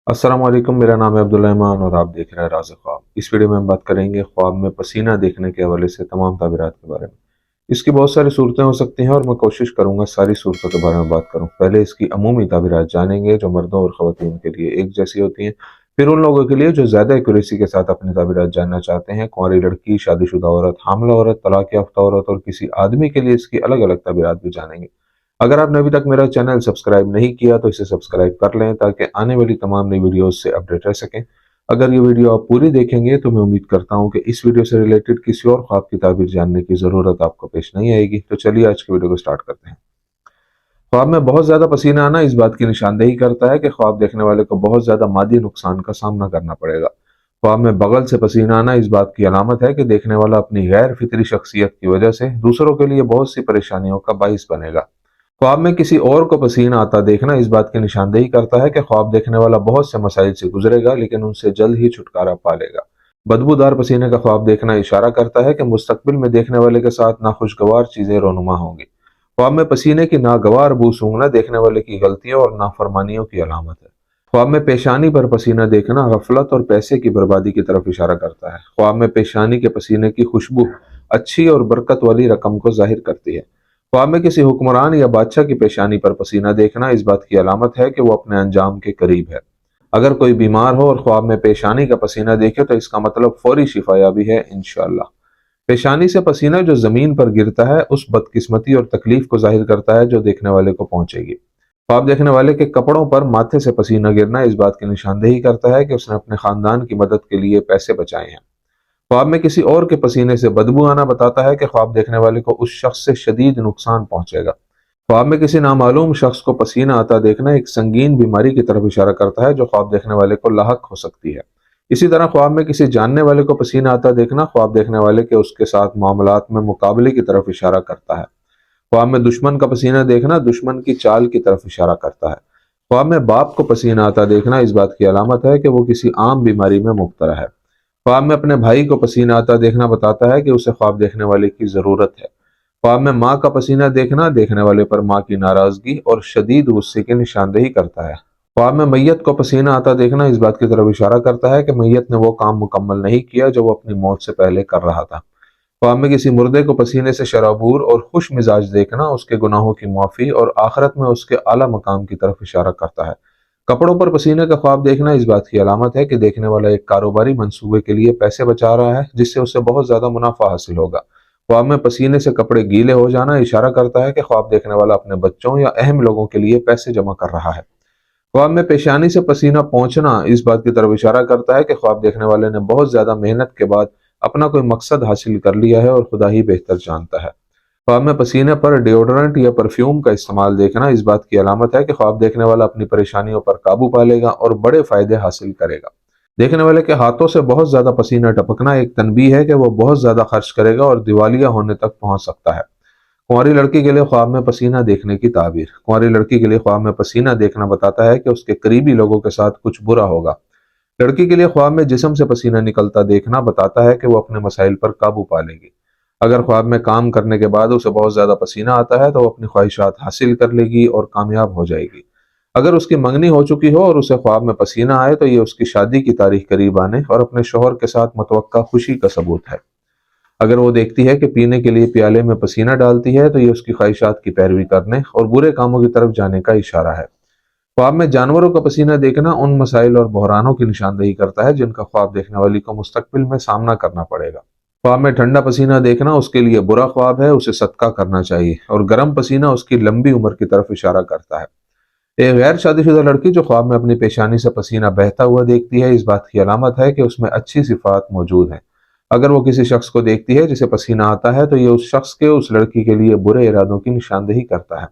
अस्सलाम वालेकुम। मेरा नाम है अब्दुल रहमान और आप देख रहे हैं राज़ ख्वाब। इस वीडियो में हम बात करेंगे ख्वाब में पसीना देखने के हवाले से तमाम ताबीरात के बारे में। इसकी बहुत सारी सूरतें हो सकती हैं और मैं कोशिश करूंगा सारी सूरतों के बारे में बात करूं। पहले इसकी अमूमी ताबीरात जानेंगे जो मर्दों और ख़वातीन के लिए एक जैसी होती हैं। फिर उन लोगों के लिए जो ज़्यादा एक्यूरेसी के साथ अपनी ताबीरात जानना चाहते हैं, कुंवारी लड़की, शादीशुदा औरत, हामिला औरत, तलाक याफ्ता औरत और किसी आदमी के लिए इसकी अलग अलग ताबीरात भी जानेंगे। अगर आपने अभी तक मेरा चैनल सब्सक्राइब नहीं किया तो इसे सब्सक्राइब कर लें ताकि आने वाली तमाम नई वीडियोस से अपडेट रह सकें। अगर ये वीडियो आप पूरी देखेंगे तो मैं उम्मीद करता हूं कि इस वीडियो से रिलेटेड किसी और ख्वाब की ताबीर जानने की ज़रूरत आपको पेश नहीं आएगी। तो चलिए आज की वीडियो को स्टार्ट करते हैं। ख्वाब में बहुत ज़्यादा पसीना आना इस बात की निशानदेही करता है कि ख्वाब देखने वाले को बहुत ज़्यादा मादी नुकसान का सामना करना पड़ेगा। ख्वाब में बगल से पसीना आना इस बात की अलामत है कि देखने वाला अपनी गैर फितरी शख्सियत की वजह से दूसरों के लिए बहुत सी परेशानियों का बाइस बनेगा। ख्वाब में किसी और को पसीना आता देखना इस बात की निशानदेही करता है कि ख्वाब देखने वाला बहुत से मसाइल से गुजरेगा लेकिन उनसे जल्द ही छुटकारा पा लेगा। बदबूदार पसीने का ख्वाब देखना इशारा करता है कि मुस्तकबिल में देखने वाले के साथ नाखुशगवार चीजें रोनुमा होंगी। ख्वाब में पसीने की नागवार बू सूंघना देखने वाले की गलतियों और नाफरमानियों की अलामत है। ख्वाब में पेशानी पर पसीना देखना गफलत और पैसे की बर्बादी की तरफ इशारा करता है। ख्वाब में पेशानी के पसीने की खुशबू अच्छी और बरकत वाली रकम को जाहिर करती है। ख्वाब में किसी हुक्मरान या बादशाह की पेशानी पर पसीना देखना इस बात की अलामत है कि वो अपने अंजाम के करीब है। अगर कोई बीमार हो और ख्वाब में पेशानी का पसीना देखे तो इसका मतलब फौरी शिफायाबी है इंशाअल्लाह। पेशानी से पसीना जो जमीन पर गिरता है उस बदकिस्मती और तकलीफ को जाहिर करता है जो देखने वाले को पहुंचेगी। ख्वाब देखने वाले के कपड़ों पर माथे से पसीना गिरना इस बात की निशानदेही करता है कि उसने अपने खानदान की मदद के लिए पैसे बचाए हैं। ख्वाब में किसी और के पसीने से बदबू आना बताता है कि ख्वाब देखने वाले को उस शख्स से शदीद नुकसान पहुंचेगा। ख्वाब में किसी नामालूम शख्स को पसीना आता देखना एक संगीन बीमारी की तरफ इशारा करता है जो ख्वाब देखने वाले को लाहक हो सकती है। इसी तरह ख्वाब में किसी जानने वाले को पसीना आता देखना ख्वाब देखने वाले के उसके साथ मामलात में मुकाबले की तरफ इशारा करता है। ख्वाब में दुश्मन का पसीना देखना दुश्मन की चाल की तरफ इशारा करता है। ख्वाब में बाप को पसीना आता देखना इस बात की अलामत है कि वो किसी आम बीमारी में मुब्तला है। ख्वाब में अपने भाई को पसीना आता देखना बताता है कि उसे ख्वाब देखने वाले की जरूरत है। ख्वाब में माँ का पसीना देखना देखने वाले पर माँ की नाराजगी और शदीद गुस्से की निशानदेही करता है। ख्वाब में मैयत को पसीना आता देखना इस बात की तरफ इशारा करता है कि मैयत ने वो काम मुकम्मल नहीं किया जो वो अपनी मौत से पहले कर रहा था। ख्वाब में किसी मुर्दे को पसीने से शराबूर और खुश मिजाज देखना उसके गुनाहों की माफ़ी और आखिरत में उसके आला मकाम की तरफ इशारा करता है। कपड़ों पर पसीने का ख्वाब देखना इस बात की अलामत है कि देखने वाला एक कारोबारी मंसूबे के लिए पैसे बचा रहा है जिससे उसे बहुत ज़्यादा मुनाफा हासिल होगा। ख्वाब में पसीने से कपड़े गीले हो जाना इशारा करता है कि ख्वाब देखने वाला अपने बच्चों या अहम लोगों के लिए पैसे जमा कर रहा है। ख्वाब में पेशानी से पसीना पहुंचना इस बात की तरफ इशारा करता है कि ख्वाब देखने वाले ने बहुत ज्यादा मेहनत के बाद अपना कोई मकसद हासिल कर लिया है और खुदा ही बेहतर जानता है। ख्वाब में पसीने पर डिओड्रेंट या परफ्यूम का इस्तेमाल देखना इस बात की अलामत है कि ख्वाब देखने वाला अपनी परेशानियों पर काबू पा लेगा और बड़े फायदे हासिल करेगा। देखने वाले के हाथों से बहुत ज्यादा पसीना टपकना एक तनबीह है कि वो बहुत ज्यादा खर्च करेगा और दिवालिया होने तक पहुंच सकता है। कुंवारी लड़की के लिए ख्वाब में पसीना देखने की ताबीर। कुंवारी लड़की के लिए ख्वाब में पसीना देखना बताता है कि उसके करीबी लोगों के साथ कुछ बुरा होगा। लड़की के लिए ख्वाब में जिस्म से पसीना निकलता देखना बताता है कि वो अपने मसाइल पर काबू पा लेगी। अगर ख्वाब में काम करने के बाद उसे बहुत ज्यादा पसीना आता है तो वो अपनी ख्वाहिशात हासिल कर लेगी और कामयाब हो जाएगी। अगर उसकी मंगनी हो चुकी हो और उसे ख्वाब में पसीना आए तो ये उसकी शादी की तारीख करीब आने और अपने शोहर के साथ मुतवक्का खुशी का सबूत है। अगर वो देखती है कि पीने के लिए प्याले में पसीना डालती है तो ये उसकी ख्वाहिशात की पैरवी करने और बुरे कामों की तरफ जाने का इशारा है। ख्वाब में जानवरों का पसीना देखना उन मसाइल और बहरानों की निशानदेही करता है जिनका ख्वाब देखने वाली को मुस्तकबिल में सामना करना पड़ेगा। ख्वाब में ठंडा पसीना देखना उसके लिए बुरा ख्वाब है, उसे सदका करना चाहिए, और गर्म पसीना उसकी लंबी उम्र की तरफ इशारा करता है। एक गैर शादीशुदा लड़की जो ख्वाब में अपनी पेशानी से पसीना बहता हुआ देखती है इस बात की अलामत है कि उसमें अच्छी सिफात मौजूद हैं। अगर वो किसी शख्स को देखती है जिसे पसीना आता है तो ये उस शख्स के उस लड़की के लिए बुरे इरादों की निशानदेही करता है।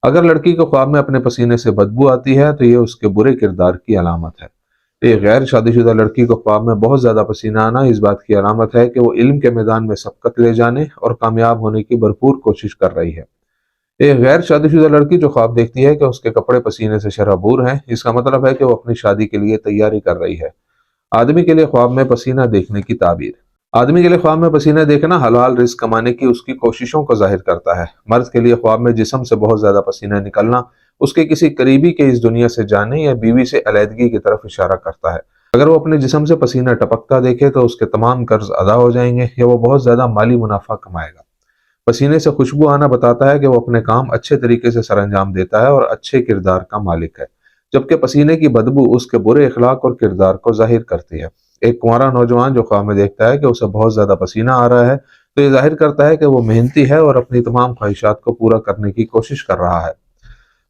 अगर लड़की को ख्वाब में अपने पसीने से बदबू आती है तो ये उसके बुरे किरदार की अलामत है। एक गैर शादीशुदा लड़की को ख्वाब में बहुत ज्यादा पसीना आना इस बात की अलामत है कि वो इल्म के मैदान में सबकत ले जाने और कामयाब होने की भरपूर कोशिश कर रही है। एक गैर शादीशुदा लड़की जो ख्वाब देखती है कि उसके कपड़े पसीने से शराबूर हैं, इसका मतलब है कि वो अपनी शादी के लिए तैयारी कर रही है। आदमी के लिए ख्वाब में पसीना देखने की ताबीर। आदमी के लिए ख्वाब में पसीना देखना हलाल रिस्क कमाने की उसकी कोशिशों को जाहिर करता है। मर्द के लिए ख्वाब में जिस्म से बहुत ज्यादा पसीना निकलना اس کے کسی قریبی کے اس دنیا سے جانے یا بیوی سے علیحدگی کی طرف اشارہ کرتا ہے۔ اگر وہ اپنے جسم سے پسینہ ٹپکتا دیکھے تو اس کے تمام قرض ادا ہو جائیں گے یا وہ بہت زیادہ مالی منافع کمائے گا۔ پسینے سے خوشبو آنا بتاتا ہے کہ وہ اپنے کام اچھے طریقے سے سر انجام دیتا ہے اور اچھے کردار کا مالک ہے، جبکہ پسینے کی بدبو اس کے برے اخلاق اور کردار کو ظاہر کرتی ہے۔ ایک کنوارا نوجوان جو خواب میں دیکھتا ہے کہ اسے بہت زیادہ پسینہ آ رہا ہے تو یہ ظاہر کرتا ہے کہ وہ محنتی ہے اور اپنی تمام خواہشات کو پورا کرنے کی کوشش کر رہا ہے۔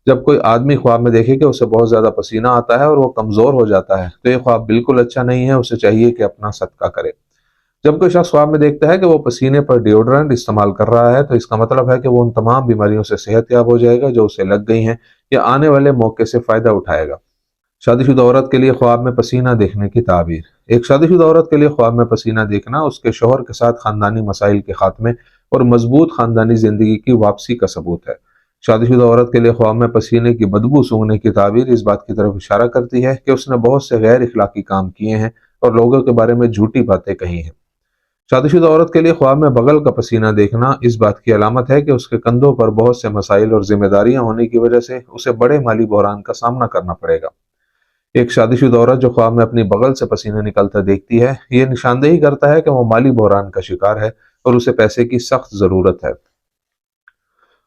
جب کوئی آدمی خواب میں دیکھے کہ اسے بہت زیادہ پسینہ آتا ہے اور وہ کمزور ہو جاتا ہے تو یہ خواب بالکل اچھا نہیں ہے، اسے چاہیے کہ اپنا صدقہ کرے۔ جب کوئی شخص خواب میں دیکھتا ہے کہ وہ پسینے پر ڈیوڈرنٹ استعمال کر رہا ہے تو اس کا مطلب ہے کہ وہ ان تمام بیماریوں سے صحت یاب ہو جائے گا جو اسے لگ گئی ہیں یا آنے والے موقع سے فائدہ اٹھائے گا۔ شادی شدہ عورت کے لیے خواب میں پسینہ دیکھنے کی تعبیر۔ ایک شادی شدہ عورت کے لیے خواب میں پسینہ دیکھنا اس کے شوہر کے ساتھ خاندانی مسائل کے خاتمے اور مضبوط خاندانی زندگی کی واپسی کا ثبوت ہے۔ شادی شدہ عورت کے لیے خواب میں پسینے کی بدبو سونگھنے کی تعبیر اس بات کی طرف اشارہ کرتی ہے کہ اس نے بہت سے غیر اخلاقی کام کیے ہیں اور لوگوں کے بارے میں جھوٹی باتیں کہی ہیں۔ شادی شدہ عورت کے لیے خواب میں بغل کا پسینہ دیکھنا اس بات کی علامت ہے کہ اس کے کندھوں پر بہت سے مسائل اور ذمہ داریاں ہونے کی وجہ سے اسے بڑے مالی بحران کا سامنا کرنا پڑے گا۔ ایک شادی شدہ عورت جو خواب میں اپنی بغل سے پسینہ نکلتا دیکھتی ہے یہ نشاندہی کرتا ہے کہ وہ مالی بحران کا شکار ہے اور اسے پیسے کی سخت ضرورت ہے۔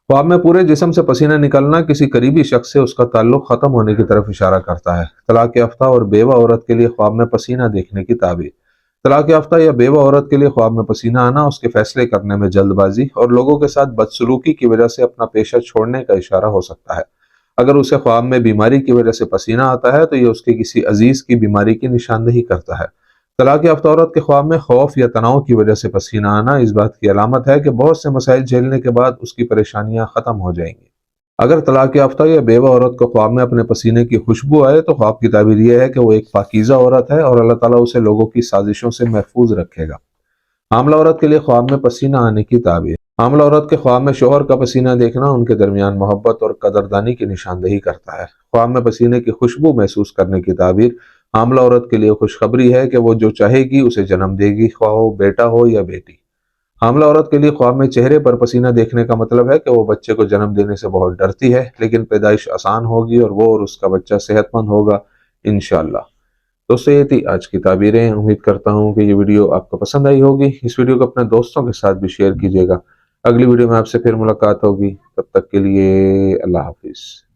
خواب میں پورے جسم سے پسینہ نکلنا کسی قریبی شخص سے اس کا تعلق ختم ہونے کی طرف اشارہ کرتا ہے۔ طلاق یافتہ اور بیوہ عورت کے لیے خواب میں پسینہ دیکھنے کی تعبیر۔ طلاق یافتہ یا بیوہ عورت کے لیے خواب میں پسینہ آنا اس کے فیصلے کرنے میں جلد بازی اور لوگوں کے ساتھ بدسلوکی کی وجہ سے اپنا پیشہ چھوڑنے کا اشارہ ہو سکتا ہے۔ اگر اسے خواب میں بیماری کی وجہ سے پسینہ آتا ہے تو یہ اس کے کسی عزیز کی بیماری کی نشاندہی کرتا ہے۔ طلاق یافتہ عورت کے خواب میں خوف یا تناؤ کی وجہ سے پسینہ آنا اس بات کی علامت ہے کہ بہت سے مسائل جھیلنے کے بعد اس کی پریشانیاں ختم ہو جائیں گی۔ اگر طلاق یافتہ یا بیوہ عورت کو خواب میں اپنے پسینے کی خوشبو آئے تو خواب کی تعبیر یہ ہے کہ وہ ایک پاکیزہ عورت ہے اور اللہ تعالیٰ اسے لوگوں کی سازشوں سے محفوظ رکھے گا۔ حاملہ عورت کے لیے خواب میں پسینہ آنے کی تعبیر۔ حاملہ عورت کے خواب میں شوہر کا پسینہ دیکھنا ان کے درمیان محبت اور قدردانی کی نشاندہی کرتا ہے۔ خواب میں پسینے کی خوشبو محسوس کرنے کی تعبیر حاملہ عورت کے لیے خوشخبری ہے کہ وہ جو چاہے گی اسے جنم دے گی، خواہ وہ بیٹا ہو یا بیٹی۔ حاملہ عورت کے لیے خواب میں چہرے پر پسینہ دیکھنے کا مطلب ہے کہ وہ بچے کو جنم دینے سے بہت ڈرتی ہے، لیکن پیدائش آسان ہوگی اور وہ اور اس کا بچہ صحت مند ہوگا انشاءاللہ۔ دوستو یہ تھی آج کی تعبیریں۔ امید کرتا ہوں کہ یہ ویڈیو آپ کو پسند آئی ہوگی۔ اس ویڈیو کو اپنے دوستوں کے ساتھ بھی شیئر کیجیے گا۔ اگلی ویڈیو میں آپ سے پھر ملاقات ہوگی، تب تک کے لیے اللہ حافظ۔